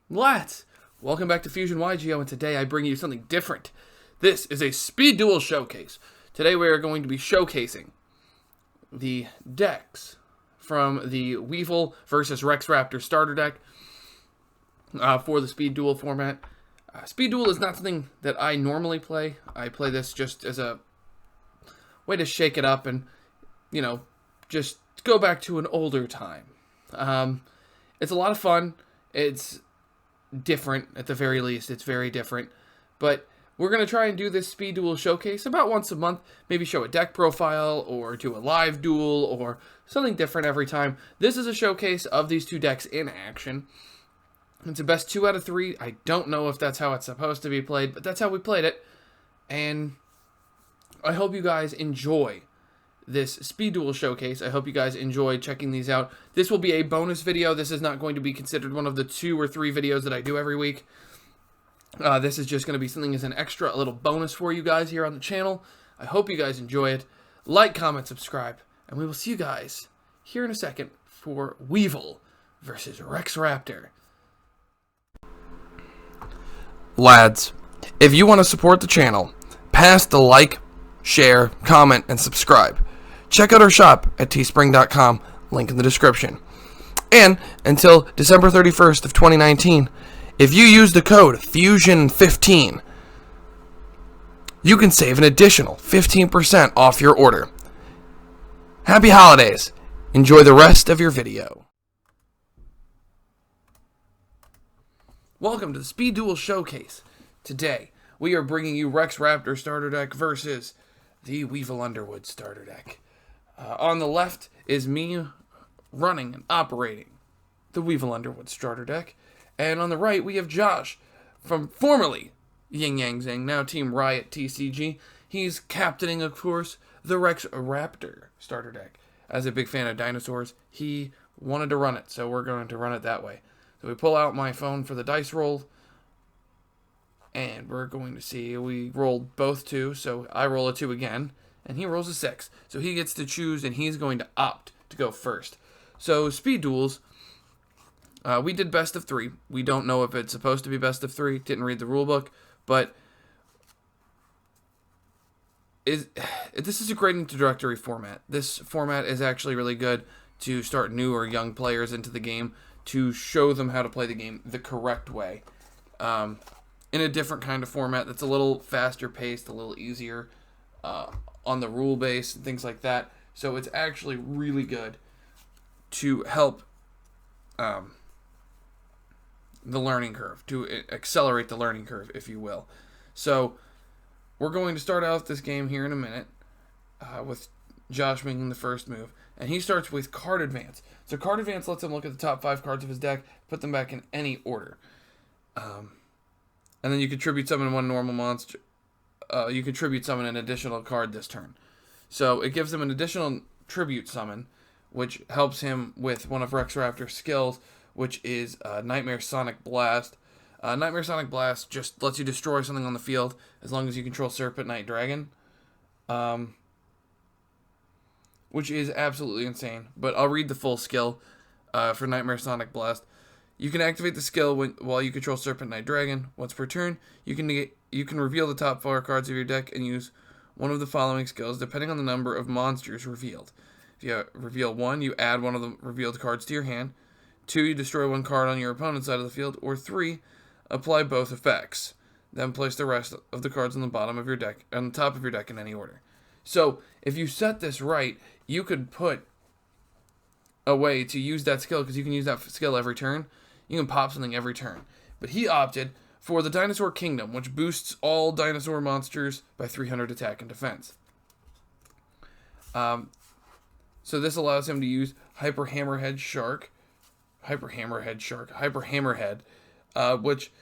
Lads, welcome back to Fusion YGO, and today I bring you something different. This is a speed duel showcase. Today we are going to be showcasing the decks from the Weevil versus Rex Raptor starter deck for the speed duel format. Speed duel is not something that I normally play. I play this just as a way to shake it up and, just go back to an older time. It's a lot of fun. It's different, at the very least. It's very different. But we're going to try and do this speed duel showcase about once a month. Maybe show a deck profile or do a live duel or something different every time. This is a showcase of these two decks in action. It's the best 2 out of 3. I don't know if that's how it's supposed to be played, but that's how we played it. And I hope you guys enjoy this speed duel showcase. I hope you guys enjoy checking these out. This will be a bonus video. This is not going to be considered one of the 2 or 3 videos that I do every week. This is just going to be something as an extra, a little bonus for you guys here on the channel. I hope you guys enjoy it. Like, comment, subscribe, and we will see you guys here in a second for Weevil versus Rex Raptor. Lads, if you want to support the channel, pass the like, share, comment, and subscribe. Check out our shop at teespring.com, link in the description. And until December 31st of 2019, if you use the code FUSION15, you can save an additional 15% off your order. Happy holidays. Enjoy the rest of your video. Welcome to the Speed Duel Showcase. Today, we are bringing you Rex Raptor starter deck versus the Weevil Underwood starter deck. On the left is me running and operating the Weevil Underwood starter deck. And on the right, we have Josh from formerly Yin Yang Zing, now Team Riot TCG. He's captaining, of course, the Rex Raptor starter deck. As a big fan of dinosaurs, he wanted to run it, so we're going to run it that way. So we pull out my phone for the dice roll, and we're going to see. We rolled both 2, so I roll a 2 again, and he rolls a 6. So he gets to choose, and he's going to opt to go first. So speed duels, we did best of 3. We don't know if it's supposed to be best of 3. Didn't read the rule book, but this is a great introductory format. This format is actually really good to start new or young players into the game, to show them how to play the game the correct way. In a different kind of format that's a little faster paced, a little easier on the rule base and things like that. So it's actually really good to help the learning curve, to accelerate the learning curve, if you will. So we're going to start out this game here in a minute with Josh making the first move. And he starts with card advance. So card advance lets him look at the top 5 cards of his deck, put them back in any order. And then you contribute summon 1 normal monster. You contribute summon an additional card this turn. So it gives him an additional tribute summon, which helps him with one of Rex Raptor's skills, which is Nightmare Sonic Blast. Nightmare Sonic Blast just lets you destroy something on the field as long as you control Serpent Knight Dragon. Which is absolutely insane. But I'll read the full skill for Nightmare Sonic Blast. You can activate the skill while you control Serpent Knight Dragon. Once per turn, you can reveal the top 4 cards of your deck and use one of the following skills, depending on the number of monsters revealed. If you reveal 1, you add one of the revealed cards to your hand. 2, you destroy 1 card on your opponent's side of the field. Or 3, apply both effects. Then place the rest of the cards on the bottom of your deck, on the top of your deck in any order. So, if you set this right, you could put a way to use that skill, because you can use that skill every turn. You can pop something every turn. But he opted for the Dinosaur Kingdom, which boosts all dinosaur monsters by 300 attack and defense. So this allows him to use Hyper Hammerhead, which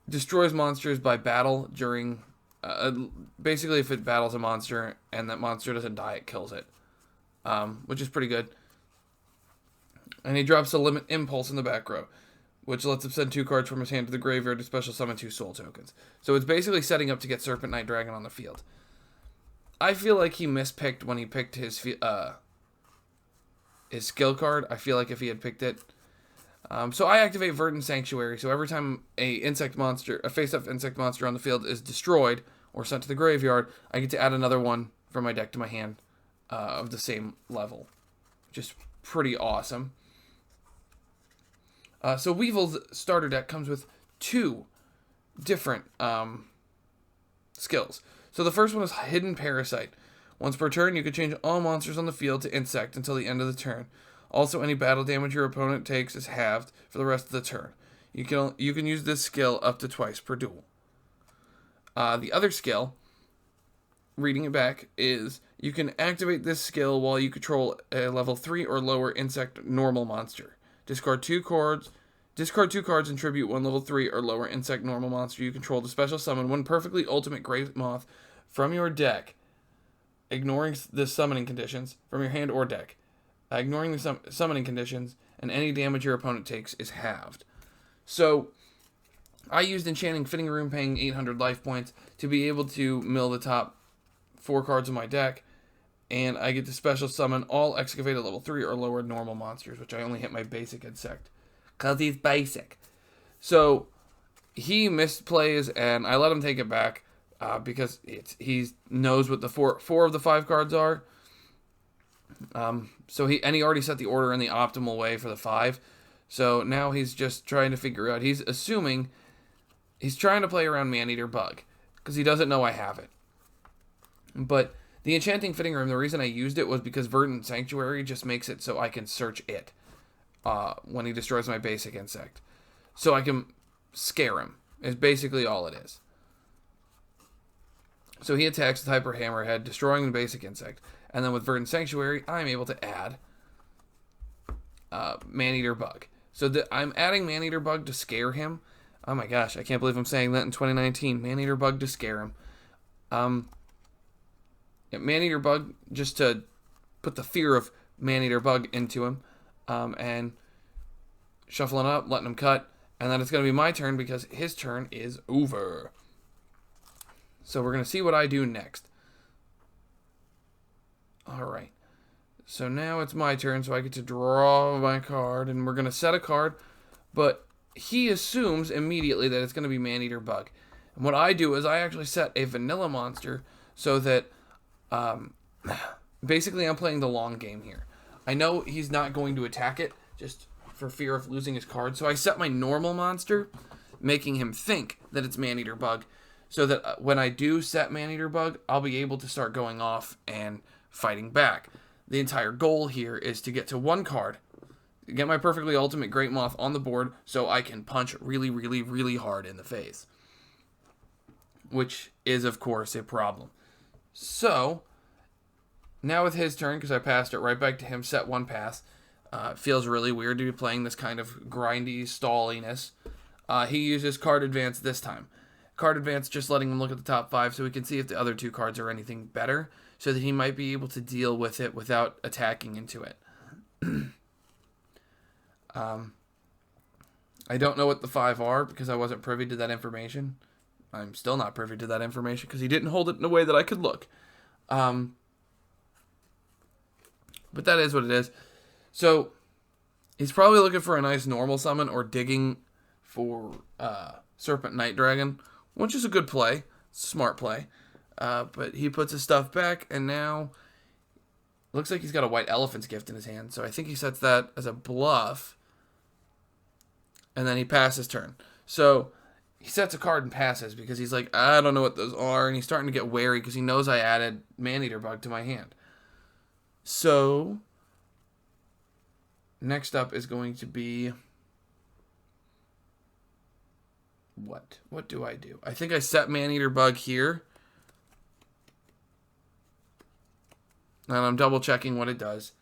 destroys monsters by battle during... basically, if it battles a monster and that monster doesn't die, it kills it. Which is pretty good. And he drops a Limit Impulse in the back row, which lets him send 2 cards from his hand to the graveyard to special summon 2 soul tokens. So it's basically setting up to get Serpent Knight Dragon on the field. I feel like he mispicked when he picked his skill card. I feel like if he had picked it, So I activate Verdant Sanctuary. So every time a face-up insect monster on the field is destroyed or sent to the graveyard, I get to add another one from my deck to my hand of the same level. Just pretty awesome. So Weevil's starter deck comes with 2 different skills. So the first one is Hidden Parasite. Once per turn, you can change all monsters on the field to insect until the end of the turn. Also, any battle damage your opponent takes is halved for the rest of the turn. You can use this skill up to twice per duel. The other skill, reading it back, is you can activate this skill while you control a level 3 or lower insect normal monster. Discard 2 cards and tribute 1 level 3 or lower insect normal monster you control to special summon 1 perfectly ultimate Great Moth from your deck, ignoring the summoning conditions from your hand or deck. Ignoring the summoning conditions, and any damage your opponent takes is halved. So, I used Enchanting Fitting Room, paying 800 life points, to be able to mill the top 4 cards of my deck, and I get to special summon all excavated level 3 or lower normal monsters, which I only hit my basic insect, because he's basic. So, he misplays, and I let him take it back, because he knows what the four of the 5 cards are. So he already set the order in the optimal way for the 5. So now he's just trying to figure out. He's assuming he's trying to play around Maneater Bug because he doesn't know I have it. But the Enchanting Fitting Room, the reason I used it was because Verdant Sanctuary just makes it so I can search it when he destroys my basic insect. So I can scare him, is basically all it is. So he attacks with Hyper Hammerhead, destroying the basic insect. And then with Verdant Sanctuary, I'm able to add Maneater Bug. So I'm adding Maneater Bug to scare him. Oh my gosh, I can't believe I'm saying that in 2019. Maneater Bug to scare him. Maneater Bug just to put the fear of Maneater Bug into him. And shuffling up, letting him cut. And then it's going to be my turn because his turn is over. So we're going to see what I do next. Alright. So now it's my turn, so I get to draw my card, and we're going to set a card, but he assumes immediately that it's going to be Maneater Bug. And what I do is I actually set a vanilla monster so that basically I'm playing the long game here. I know he's not going to attack it, just for fear of losing his card, so I set my normal monster, making him think that it's Maneater Bug, so that when I do set Maneater Bug, I'll be able to start going off and fighting back. The entire goal here is to get to 1 card, get my perfectly ultimate Great Moth on the board so I can punch really, really, really hard in the face. Which is, of course, a problem. So, now with his turn, because I passed it right back to him, set 1 pass. It feels really weird to be playing this kind of grindy stalliness. He uses Card Advance this time. Card Advance, just letting him look at the top 5 so we can see if the other 2 cards are anything better, so that he might be able to deal with it without attacking into it. I don't know what the 5 are because I wasn't privy to that information. I'm still not privy to that information because he didn't hold it in a way that I could look. But that is what it is. So, he's probably looking for a nice normal summon or digging for Serpent Night Dragon, which is a good play, smart play. But he puts his stuff back, and now looks like he's got a White Elephant's Gift in his hand. So I think he sets that as a bluff, and then he passes turn. So he sets a card and passes because he's like, I don't know what those are, and he's starting to get wary because he knows I added Maneater Bug to my hand. So next up is going to be what? What do I do? I think I set Maneater Bug here. And I'm double checking what it does.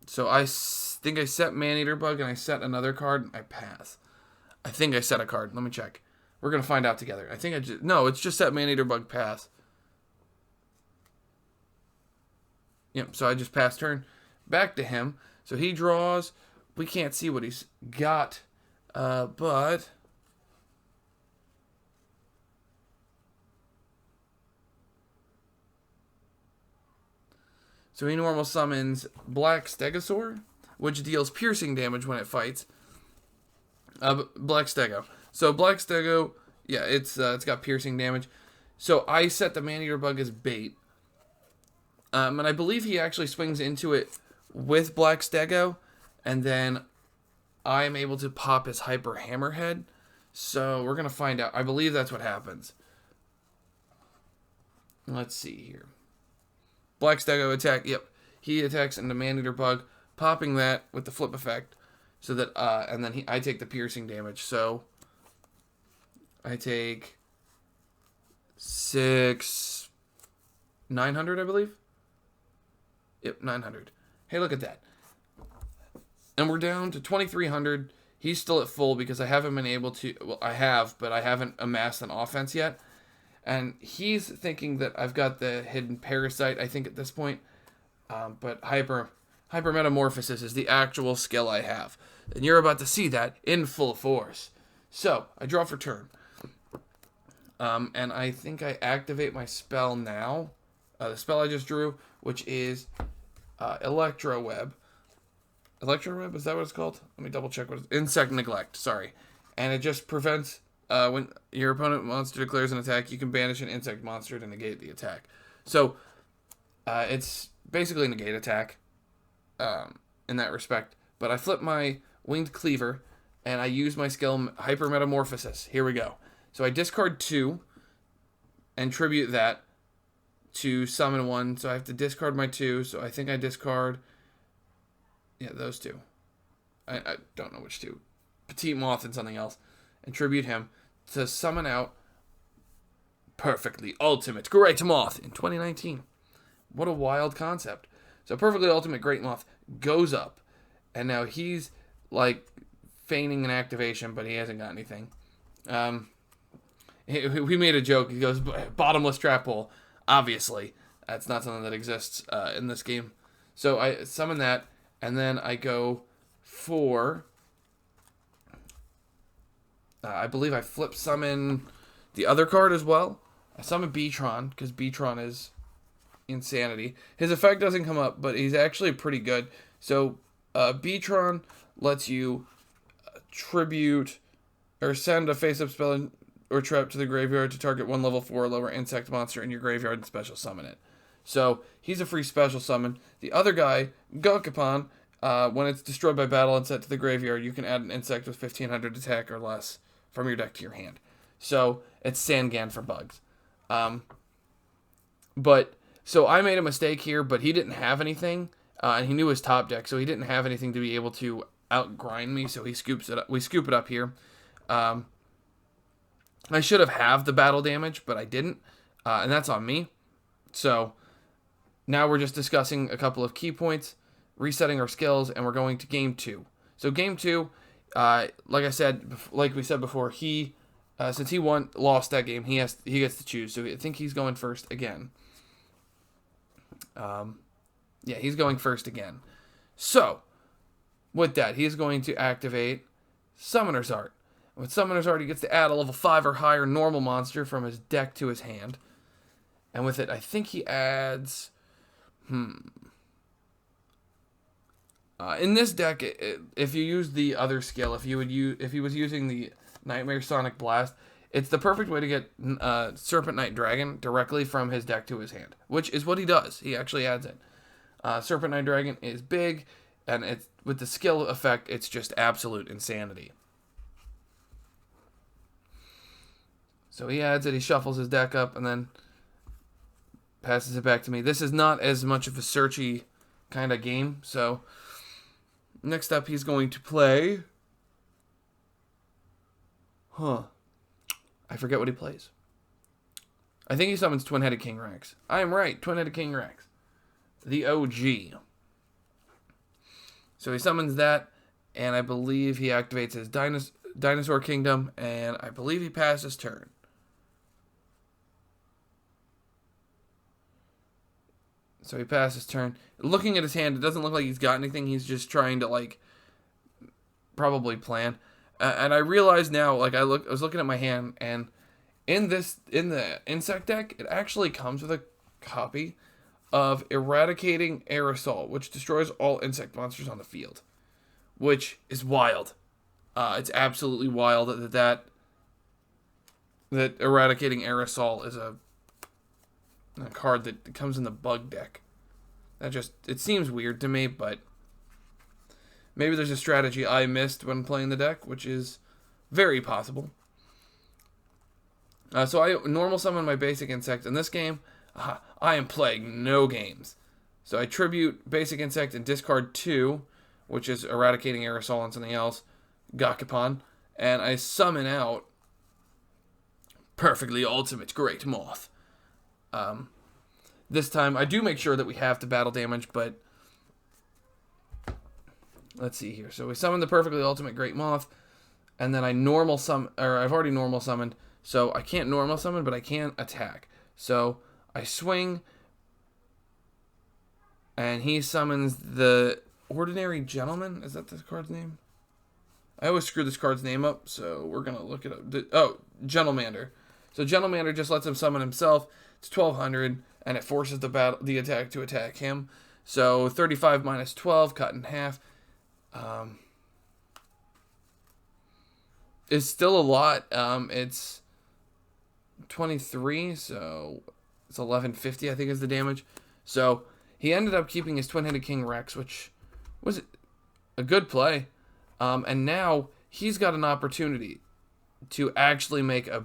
So I think I set Maneater Bug and I set another card and I pass. I think I set a card. Let me check. We're going to find out together. I think I just... No, it's just set Maneater Bug pass. Yep, so I just passed turn back to him. So he draws. We can't see what he's got. But... So he normal summons Black Stegosaur, which deals piercing damage when it fights. Black Stego. So Black Stego, yeah, it's got piercing damage. So I set the Man-Eater Bug as bait. And I believe he actually swings into it with Black Stego, and then I'm able to pop his Hyper Hammerhead. So we're going to find out. I believe that's what happens. Let's see here. Black Stego attack. Yep. He attacks into Man-Eater Bug, popping that with the flip effect. So that, and then I take the piercing damage. So I take 900, I believe. Yep, 900. Hey, look at that. And we're down to 2,300. He's still at full because I haven't been able to... Well, I have, but I haven't amassed an offense yet. And he's thinking that I've got the hidden Parasite, I think, at this point. But Hyper Metamorphosis is the actual skill I have. And you're about to see that in full force. So, I draw for turn. And I think I activate my spell now. The spell I just drew, which is Electro Web. Electro Web, is that what it's called? Let me double check what it's... Insect Neglect, sorry. And it just prevents... when your opponent monster declares an attack, you can banish an insect monster to negate the attack. So, it's basically a negate attack in that respect. But I flip my Winged Cleaver, and I use my skill Hyper Metamorphosis. Here we go. So I discard 2, and tribute that to summon 1. So I have to discard my 2, so I think I discard... Yeah, those 2. I don't know which 2. Petite Moth and something else. And tribute him to summon out Perfectly Ultimate Great Moth in 2019. What a wild concept. So Perfectly Ultimate Great Moth goes up, and now he's like feigning an activation, but he hasn't got anything. We made a joke. He goes, bottomless trap hole. Obviously, that's not something that exists in this game. So I summon that, and then I go for... I believe I flip summon the other card as well. I summon Beatron, because Beatron is insanity. His effect doesn't come up, but he's actually pretty good. So, Beatron lets you tribute or send a face-up spell or trap to the graveyard to target one level 4 or lower insect monster in your graveyard and special summon it. So, he's a free special summon. The other guy, Gokapon, when it's destroyed by battle and sent to the graveyard, you can add an insect with 1,500 attack or less from your deck to your hand. So, it's Sangan for bugs. So I made a mistake here, but he didn't have anything, and he knew his top deck, so he didn't have anything to be able to outgrind me, so he scoops it up. We scoop it up here. I should have halved the battle damage, but I didn't, and that's on me. So, now we're just discussing a couple of key points, resetting our skills, and we're going to Game 2. So Game 2, like we said before, he since he lost that game, he gets to choose. So I think he's going first again. Yeah, he's going first again. So with that, he's going to activate Summoner's Art. With Summoner's Art, he gets to add a level 5 or higher normal monster from his deck to his hand. And with it, I think he adds... In this deck, if you use the other skill, if he was using the Nightmare Sonic Blast, it's the perfect way to get Serpent Knight Dragon directly from his deck to his hand, which is what he does. He actually adds it. Serpent Knight Dragon is big, and it's with the skill effect, it's just absolute insanity. So he adds it, he shuffles his deck up, and then passes it back to me. This is not as much of a searchy kind of game, so next up he's going to play... I forget what he plays. I think he summons Twin-Headed King Rex. I am right, Twin-Headed King Rex. The OG. So he summons that, and I believe he activates his Dinosaur Kingdom, and I believe he passes turn. So he passes turn. Looking at his hand, it doesn't look like he's got anything. He's just trying to, probably plan. And I realize now, I was looking at my hand, and in the insect deck, it actually comes with a copy of Eradicating Aerosol, which destroys all insect monsters on the field, which is wild. It's absolutely wild that Eradicating Aerosol is a card that comes in the bug deck. It seems weird to me, but maybe there's a strategy I missed when playing the deck, which is very possible. So I normal summon my basic insect. In this game, I am playing no games. So I tribute basic insect and discard 2, which is Eradicating Aerosol and something else, Gakapon, and I summon out Perfectly Ultimate Great Moth. This time I do make sure that we have the battle damage, but let's see here. So we summon the Perfectly Ultimate Great Moth, and then I normal summon, or I've already normal summoned, so I can't normal summon, but I can attack. So I swing, and he summons the Ordinary Gentleman. Is that this card's name? I always screw this card's name up, so we're going to look it up. Oh, Gentlemander. So Gentlemander just lets him summon himself. It's 1,200, and it forces the attack to attack him. So 35 minus 12, cut in half. It's still a lot. It's 23, so it's 1150, I think, is the damage. So he ended up keeping his Twin-Headed King Rex, which was a good play. And now he's got an opportunity to actually make a...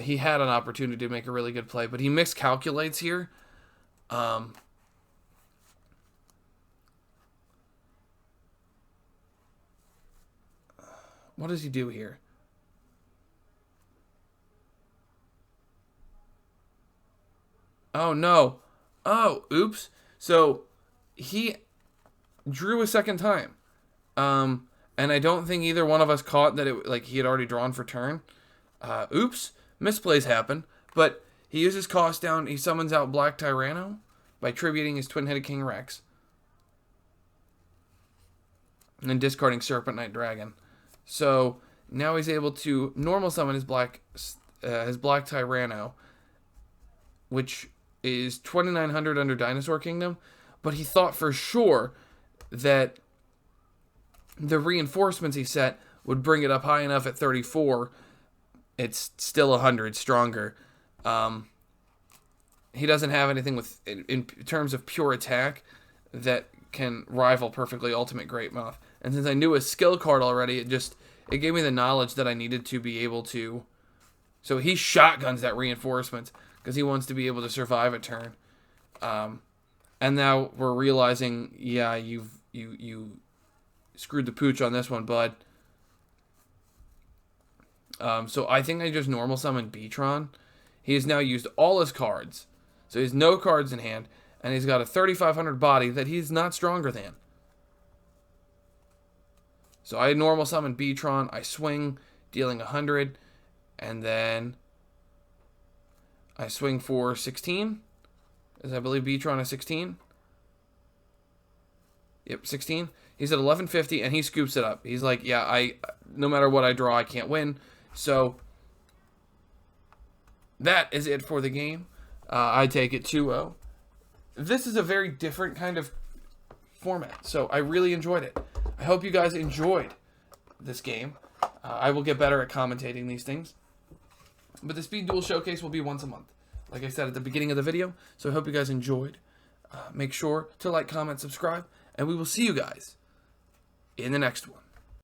He had an opportunity to make a really good play, but he miscalculates here. What does he do here? Oh, no. Oh, oops. So he drew a second time. And I don't think either one of us caught that he had already drawn for turn. Oops. Misplays happen. But he uses cost down. He summons out Black Tyranno by tributing his Twin-Headed King Rex. And then discarding Serpent Knight Dragon. So now he's able to normal summon his Black Tyranno, which is 2,900 under Dinosaur Kingdom. But he thought for sure that the reinforcements he set would bring it up high enough at 34. It's still 100 stronger. He doesn't have anything in terms of pure attack that can rival Perfectly Ultimate Great Moth. And since I knew his skill card already, it gave me the knowledge that I needed to be able to. So he shotguns that reinforcement because he wants to be able to survive a turn. And now we're realizing, yeah, you screwed the pooch on this one, bud. So I think I just normal summoned Beatron. He has now used all his cards. So he has no cards in hand, and he's got a 3,500 body that he's not stronger than. So I normal summon Beatron. I swing, dealing 100, and then I swing for 16. As I believe Beatron is 16. Yep, 16. He's at 1150, and he scoops it up. He's like, yeah, no matter what I draw, I can't win. So that is it for the game. I take it 2-0. This is a very different kind of format, so I really enjoyed it. I hope you guys enjoyed this game. I will get better at commentating these things. But the Speed Duel Showcase will be once a month, like I said at the beginning of the video. So I hope you guys enjoyed. Make sure to like, comment, subscribe, and we will see you guys in the next one.